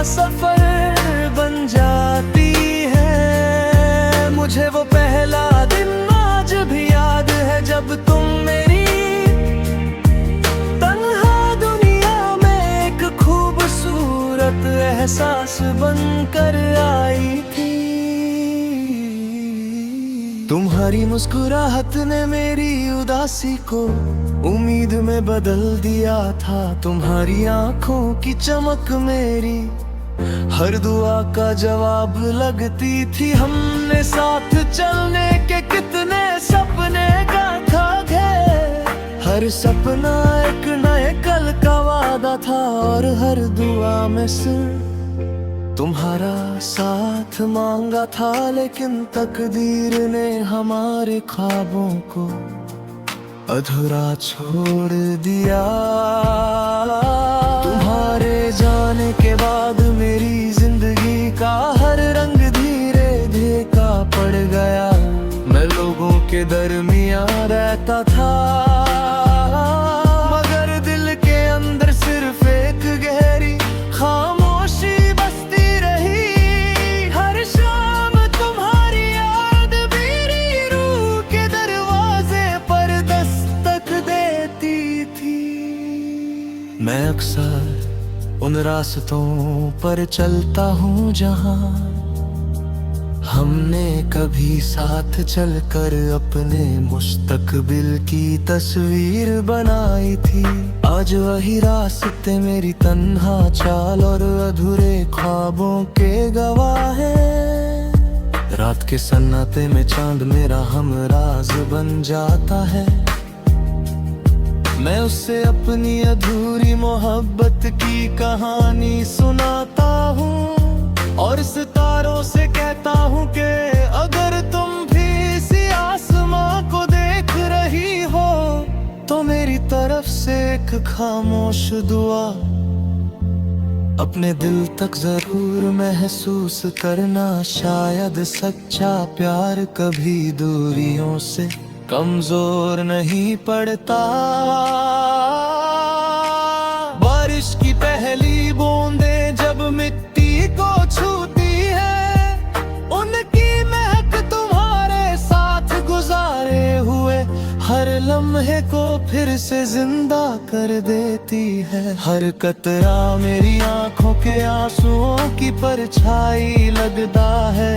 सफर बन जाती है। मुझे वो पहला दिन आज भी याद है जब तुम मेरी तन्हा दुनिया में एक खूबसूरत एहसास बनकर आई थी। तुम्हारी मुस्कुराहट ने मेरी उदासी को उम्मीद में बदल दिया था। तुम्हारी आंखों की चमक मेरी हर दुआ का जवाब लगती थी। हमने साथ चलने के कितने सपने गाथा गए। हर सपना एक नए कल का वादा था और हर दुआ में सिर्फ तुम्हारा साथ मांगा था। लेकिन तकदीर ने हमारे ख्वाबों को अधूरा छोड़ दिया। तुम्हारे जाने के बाद मेरी जिंदगी का हर रंग धीरे धीरे का पड़ गया। मैं लोगों के दरमियां रहता था मगर दिल के अंदर सिर्फ एक गहरी खामोशी बसती रही। हर शाम तुम्हारी याद मेरी रूह के दरवाजे पर दस्तक देती थी। मैं अक्सर उन रास्तों पर चलता हूँ जहाँ हमने कभी साथ चलकर अपने मुस्तकबिल की तस्वीर बनाई थी। आज वही रास्ते मेरी तन्हा चाल और अधूरे ख्वाबों के गवाह हैं। रात के सन्नाटे में चांद मेरा हमराज बन जाता है। मैं उससे अपनी अधूरी मोहब्बत की कहानी सुनाता हूँ और सितारों से कहता हूँ कि अगर तुम भी इसी आसमां को देख रही हो तो मेरी तरफ से एक खामोश दुआ अपने दिल तक जरूर महसूस करना। शायद सच्चा प्यार कभी दूरियों से कमजोर नहीं पड़ता। बारिश की पहली बूंदें जब मिट्टी को छूती है उनकी महक तुम्हारे साथ गुजारे हुए हर लम्हे को फिर से जिंदा कर देती है। हर कतरा मेरी आंखों के आंसुओं की परछाई लगता है।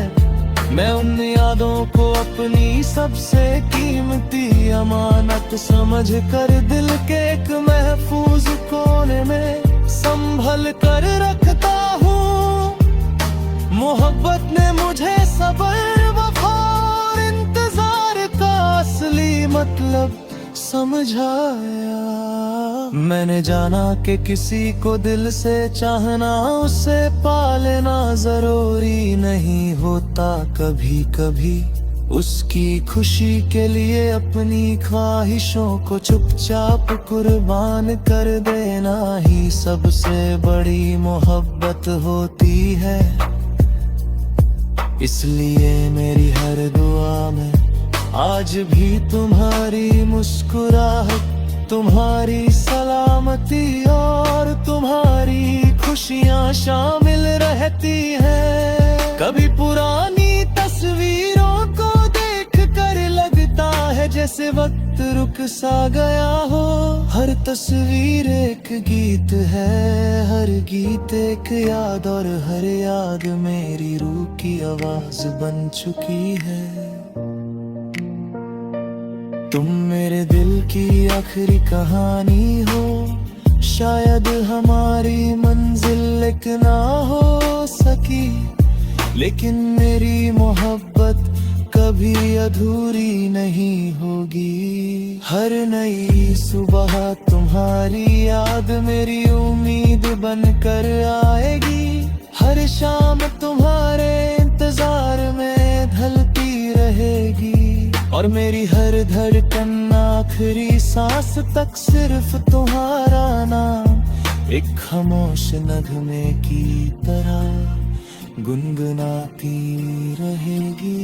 मैं उन यादों को अपनी सबसे कीमती अमानत समझ कर दिल के एक महफूज कोने में संभल कर रखता हूँ। मोहब्बत ने मुझे सब्र वफा और इंतजार का असली मतलब समझाया। मैंने जाना कि किसी को दिल से चाहना उसे पालना जरूरी नहीं होता। कभी कभी उसकी खुशी के लिए अपनी ख्वाहिशों को चुपचाप कुर्बान कर देना ही सबसे बड़ी मोहब्बत होती है। इसलिए मेरी हर दुआ में आज भी तुम्हारी मुस्कुराहट, तुम्हारी सलामती और तुम्हारी खुशियाँ शामिल रहती हैं। कभी पुरानी तस्वीरों को देख कर लगता है जैसे वक्त रुक सा गया हो। हर तस्वीर एक गीत है, हर गीत एक याद और हर याद मेरी रूह की आवाज बन चुकी है। तुम मेरे दिल की आखिरी कहानी हो। शायद हमारी मंजिल एक ना हो सकी लेकिन मेरी मोहब्बत कभी अधूरी नहीं होगी। हर नई सुबह तुम्हारी याद मेरी उम्मीद बनकर आएगी। हर शाम तुम्हारे इंतजार में ढलती रहेगी और मेरी हर धड़कन आखिरी सांस तक सिर्फ तुम्हारा नाम एक खामोश नगमे की तरह गुनगुनाती रहेगी।